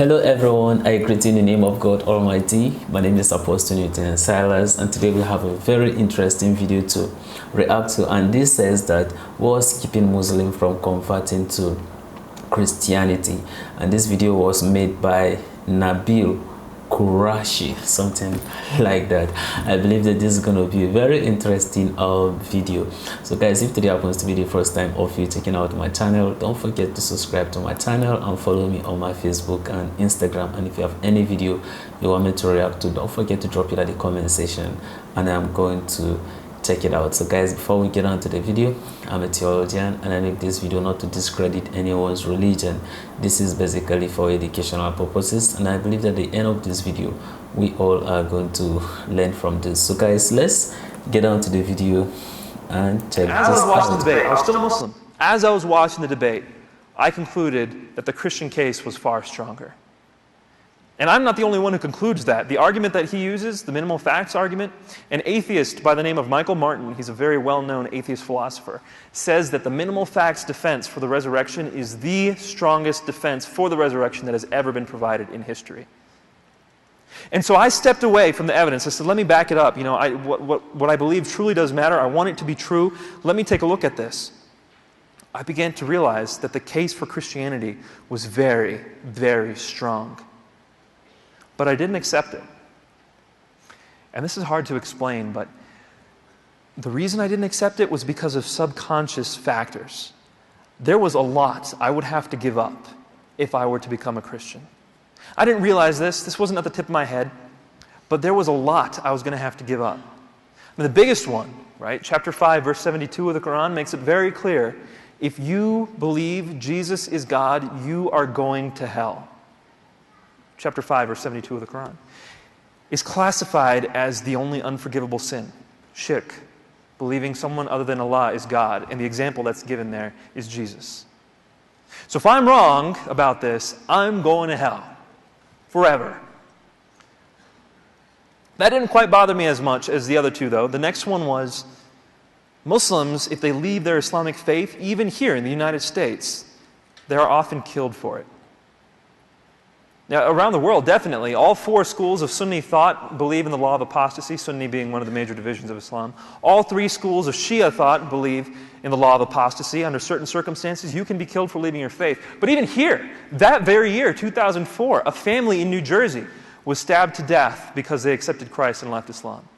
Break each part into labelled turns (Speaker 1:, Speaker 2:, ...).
Speaker 1: Hello everyone, I greet you in the name of God Almighty. My name is Apostle Newton Silas, and today we have a very interesting video to react to, and this says that what's keeping Muslims from converting to Christianity. And this video was made by Nabeel Qureshi, something like that. I believe that this is going to be a very interesting video. So guys, if today happens to be the first time of you checking out my channel, don't forget to subscribe to my channel and follow me on my Facebook and Instagram. And if you have any video you want me to react to, don't forget to drop it at the comment section and I'm going to check it out. So guys, before we get on to the video, I'm a theologian and I make this video not to discredit anyone's religion. This is basically for educational purposes, and I believe that at the end of this video we all are going to learn from this. So guys, let's get on to the video and check this out.
Speaker 2: As I was watching the debate, I was still a Muslim. As I was watching the debate, I concluded that the Christian case was far stronger. And I'm not the only one who concludes that. The argument that he uses, the minimal facts argument, an atheist by the name of Michael Martin, he's a very well-known atheist philosopher, says that the minimal facts defense for the resurrection is the strongest defense for the resurrection that has ever been provided in history. And so I stepped away from the evidence. I said, let me back it up. You know, what I believe truly does matter. I want it to be true. Let me take a look at this. I began to realize that the case for Christianity was very, very strong. But I didn't accept it. And this is hard to explain, but the reason I didn't accept it was because of subconscious factors. There was a lot I would have to give up if I were to become a Christian. I didn't realize this. This wasn't at the tip of my head. But there was a lot I was going to have to give up. I mean, the biggest one, right? Chapter 5, verse 72 of the Quran makes it very clear. If you believe Jesus is God, you are going to hell. Chapter 5, verse 72 of the Quran, is classified as the only unforgivable sin, shirk, believing someone other than Allah is God, and the example that's given there is Jesus. So if I'm wrong about this, I'm going to hell forever. That didn't quite bother me as much as the other two, though. The next one was Muslims, if they leave their Islamic faith, even here in the United States, they are often killed for it. Now, around the world, definitely, all four schools of Sunni thought believe in the law of apostasy, Sunni being one of the major divisions of Islam. All three schools of Shia thought believe in the law of apostasy. Under certain circumstances, you can be killed for leaving your faith. But even here, that very year, 2004, a family in New Jersey was stabbed to death because they accepted Christ and left Islam.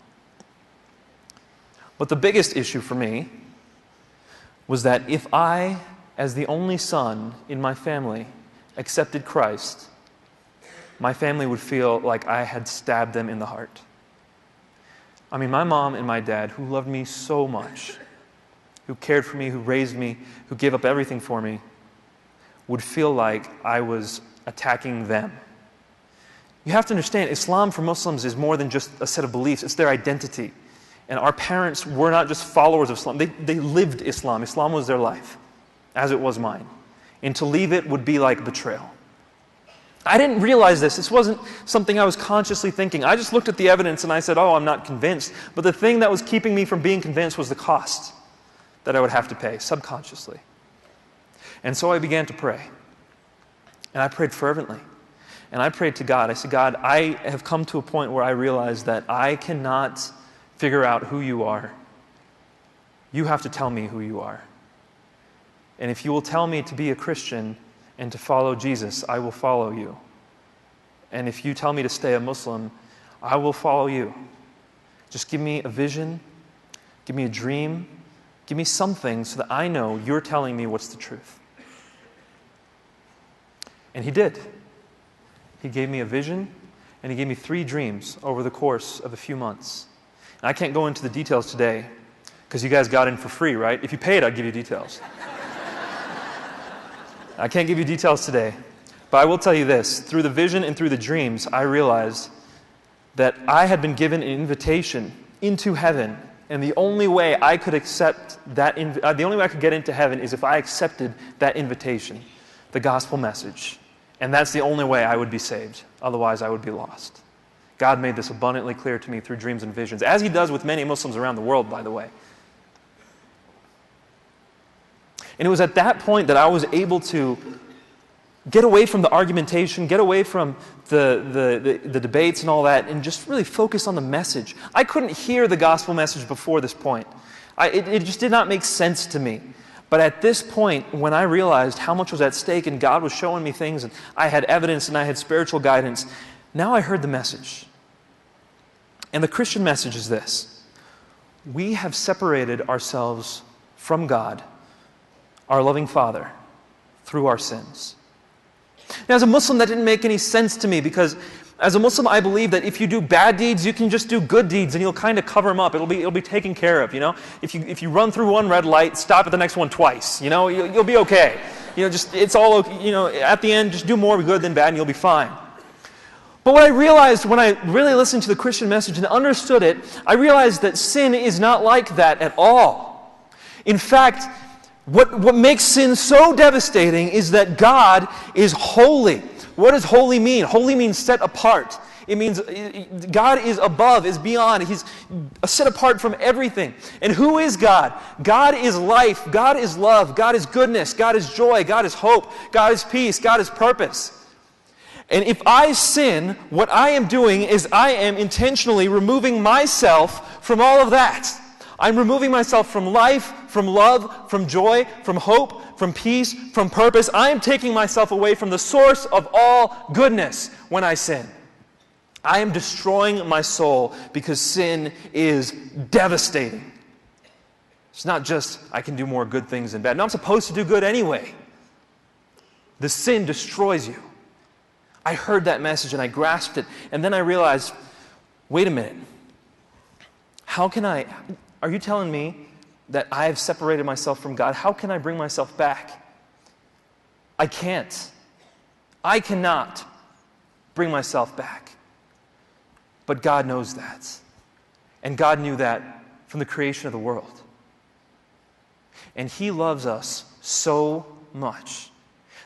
Speaker 2: But the biggest issue for me was that if I, as the only son in my family, accepted Christ, my family would feel like I had stabbed them in the heart. I mean, my mom and my dad, who loved me so much, who cared for me, who raised me, who gave up everything for me, would feel like I was attacking them. You have to understand, Islam for Muslims is more than just a set of beliefs. It's their identity. And our parents were not just followers of Islam. They lived Islam. Islam was their life, as it was mine. And to leave it would be like betrayal. I didn't realize this. This wasn't something I was consciously thinking. I just looked at the evidence and I said, oh, I'm not convinced. But the thing that was keeping me from being convinced was the cost that I would have to pay, subconsciously. And so I began to pray. And I prayed fervently. And I prayed to God. I said, God, I have come to a point where I realize that I cannot figure out who you are. You have to tell me who you are. And if you will tell me to be a Christian and to follow Jesus, I will follow you. And if you tell me to stay a Muslim, I will follow you. Just give me a vision, give me a dream, give me something so that I know you're telling me what's the truth. And he did. He gave me a vision, and he gave me 3 dreams over the course of a few months. And I can't go into the details today, because you guys got in for free, right? If you paid, I'd give you details. I can't give you details today, but I will tell you this. Through the vision and through the dreams, I realized that I had been given an invitation into heaven, and the only way I could accept that, the only way I could get into heaven is if I accepted that invitation, the gospel message. And that's the only way I would be saved. Otherwise, I would be lost. God made this abundantly clear to me through dreams and visions, as he does with many Muslims around the world, by the way. And it was at that point that I was able to get away from the argumentation, get away from the debates and all that, and just really focus on the message. I couldn't hear the gospel message before this point. It just did not make sense to me. But at this point, when I realized how much was at stake and God was showing me things, and I had evidence and I had spiritual guidance, now I heard the message. And the Christian message is this: we have separated ourselves from God, our loving Father, through our sins. Now, as a Muslim, that didn't make any sense to me, because as a Muslim, I believe that if you do bad deeds, you can just do good deeds, and you'll kind of cover them up. It'll be taken care of. You know, if you run through one red light, stop at the next one twice. You know, you'll be okay. You know, just it's all okay. You know, at the end, just do more good than bad, and you'll be fine. But what I realized when I really listened to the Christian message and understood it, I realized that sin is not like that at all. In fact, what makes sin so devastating is that God is holy. What does holy mean? Holy means set apart. It means God is above, is beyond. He's set apart from everything. And who is God? God is life. God is love. God is goodness. God is joy. God is hope. God is peace. God is purpose. And if I sin, what I am doing is I am intentionally removing myself from all of that. I'm removing myself from life, from love, from joy, from hope, from peace, from purpose. I am taking myself away from the source of all goodness when I sin. I am destroying my soul because sin is devastating. It's not just I can do more good things than bad. No, I'm supposed to do good anyway. The sin destroys you. I heard that message and I grasped it, and then I realized, wait a minute. Are you telling me that I have separated myself from God? How can I bring myself back? I can't. I cannot bring myself back. But God knows that. And God knew that from the creation of the world. And He loves us so much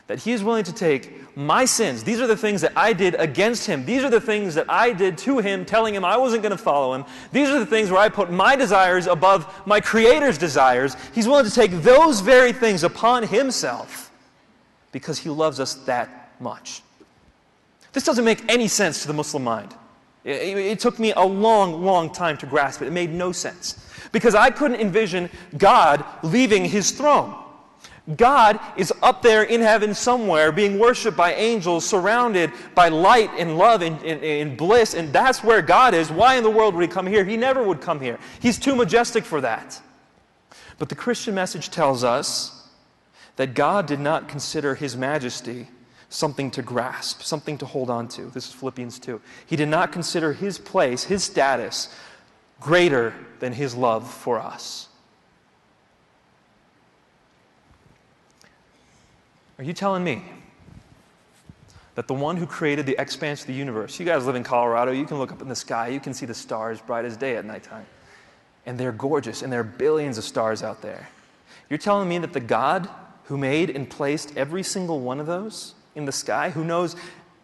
Speaker 2: that He is willing to take my sins. These are the things that I did against Him. These are the things that I did to Him, telling Him I wasn't going to follow Him. These are the things where I put my desires above my Creator's desires. He's willing to take those very things upon Himself because He loves us that much. This doesn't make any sense to the Muslim mind. It took me a long, long time to grasp it. It made no sense because I couldn't envision God leaving His throne. God is up there in heaven somewhere being worshipped by angels, surrounded by light and love and bliss, and that's where God is. Why in the world would He come here? He never would come here. He's too majestic for that. But the Christian message tells us that God did not consider His majesty something to grasp, something to hold on to. This is Philippians 2. He did not consider His place, His status, greater than His love for us. Are you telling me that the one who created the expanse of the universe, you guys live in Colorado, you can look up in the sky, you can see the stars bright as day at nighttime. And they're gorgeous, and there are billions of stars out there. You're telling me that the God who made and placed every single one of those in the sky, who knows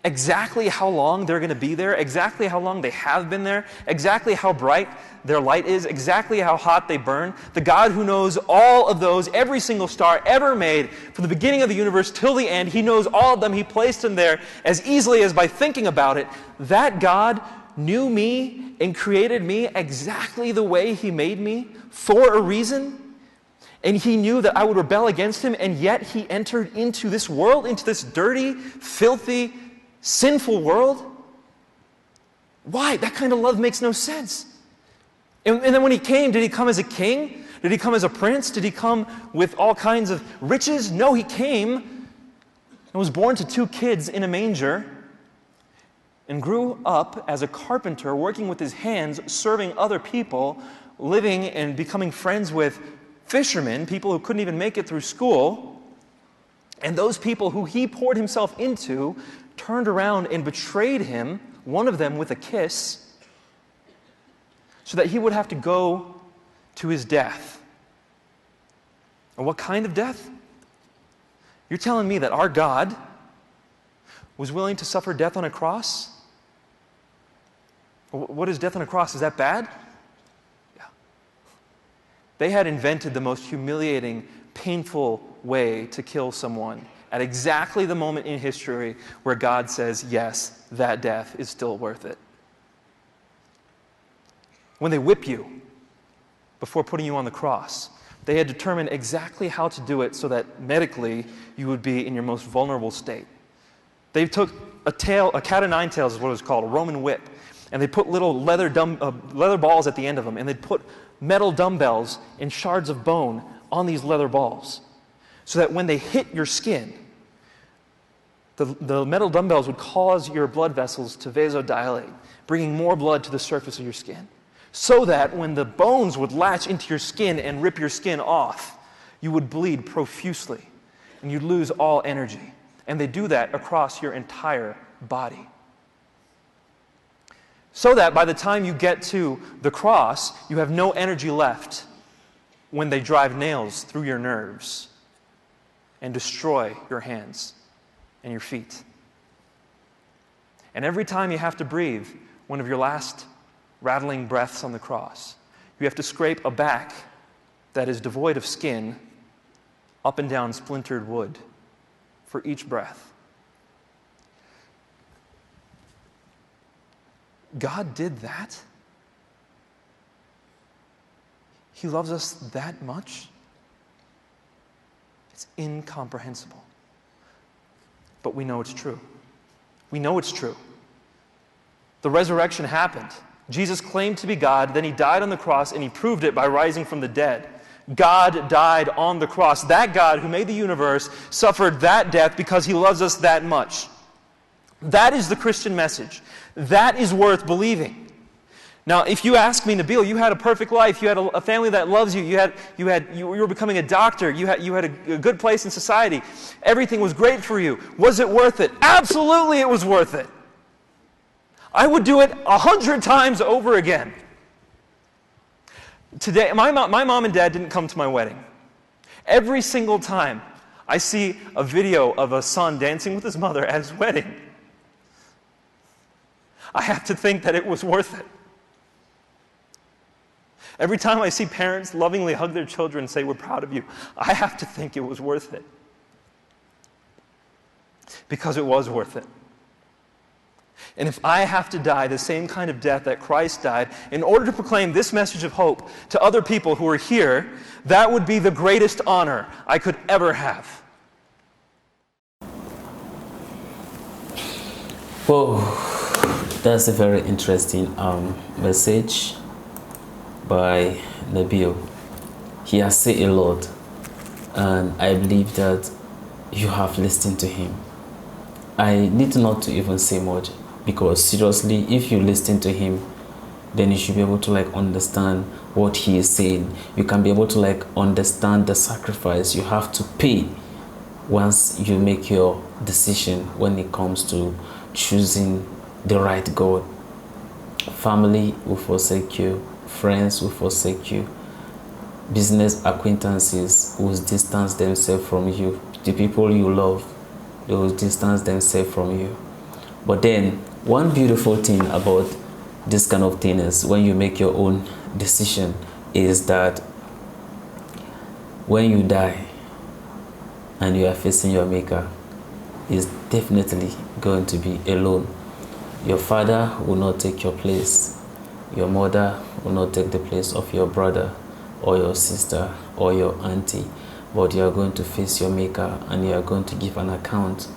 Speaker 2: exactly how long they're going to be there, exactly how long they have been there, exactly how bright their light is, exactly how hot they burn, the God who knows all of those, every single star ever made, from the beginning of the universe till the end, He knows all of them, He placed them there as easily as by thinking about it. That God knew me and created me exactly the way He made me for a reason, and He knew that I would rebel against Him, and yet He entered into this world, into this dirty, filthy, sinful world. Why? That kind of love makes no sense. And then when He came, did He come as a king? Did He come as a prince? Did He come with all kinds of riches? No, He came and was born to 2 kids in a manger and grew up as a carpenter, working with His hands, serving other people, living and becoming friends with fishermen, people who couldn't even make it through school. And those people who He poured Himself into turned around and betrayed Him, one of them with a kiss, so that He would have to go to His death. And what kind of death? You're telling me that our God was willing to suffer death on a cross? What is death on a cross? Is that bad? Yeah. They had invented the most humiliating, painful way to kill someone at exactly the moment in history where God says, yes, that death is still worth it. When they whip you before putting you on the cross, they had determined exactly how to do it so that medically you would be in your most vulnerable state. They took a cat o' nine tails is what it was called, a Roman whip, and they put little leather balls at the end of them, and they'd put metal dumbbells and shards of bone on these leather balls, so that when they hit your skin, the metal dumbbells would cause your blood vessels to vasodilate, bringing more blood to the surface of your skin, so that when the bones would latch into your skin and rip your skin off, you would bleed profusely, and you'd lose all energy. And they do that across your entire body. So that by the time you get to the cross, you have no energy left when they drive nails through your nerves and destroy your hands and your feet. And every time you have to breathe one of your last rattling breaths on the cross, you have to scrape a back that is devoid of skin up and down splintered wood for each breath. God did that? He loves us that much? It's incomprehensible. But we know it's true. We know it's true. The resurrection happened. Jesus claimed to be God, then he died on the cross, and he proved it by rising from the dead. God died on the cross. That God who made the universe suffered that death because he loves us that much. That is the Christian message. That is worth believing. Now, if you ask me, Nabeel, you had a perfect life. You had a family that loves you. You were becoming a doctor. You had a good place in society. Everything was great for you. Was it worth it? Absolutely, it was worth it. I would do it 100 times over again. Today, my mom and dad didn't come to my wedding. Every single time I see a video of a son dancing with his mother at his wedding, I have to think that it was worth it. Every time I see parents lovingly hug their children and say, "We're proud of you," I have to think it was worth it. Because it was worth it. And if I have to die the same kind of death that Christ died in order to proclaim this message of hope to other people who are here, that would be the greatest honor I could ever have.
Speaker 1: Whoa, that's a very interesting message by Nabeel. He has said a lot, and I believe that you have listened to him. I need not to even say much, because seriously, if you listen to him, then you should be able to understand what he is saying. You can be able to understand the sacrifice you have to pay once you make your decision when it comes to choosing the right God. Family will forsake you, friends will forsake you, business acquaintances will distance themselves from you, the people you love, they will distance themselves from you. But then, one beautiful thing about this kind of thing is when you make your own decision is that when you die and you are facing your maker, is definitely going to be alone. Your father will not take your place. Your mother will not take the place of your brother or your sister or your auntie, but you are going to face your maker and you are going to give an account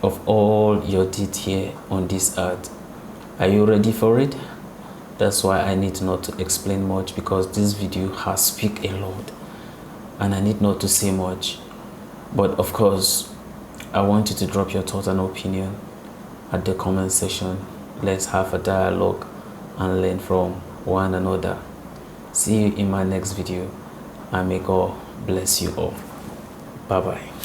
Speaker 1: of all your deeds here on this earth. Are you ready for it? That's why I need not to explain much, because this video has speak a lot and I need not to say much. But of course, I want you to drop your thoughts and opinion at the comment section. Let's have a dialogue and learn from one another. See you in my next video, and may God bless you all. Bye bye.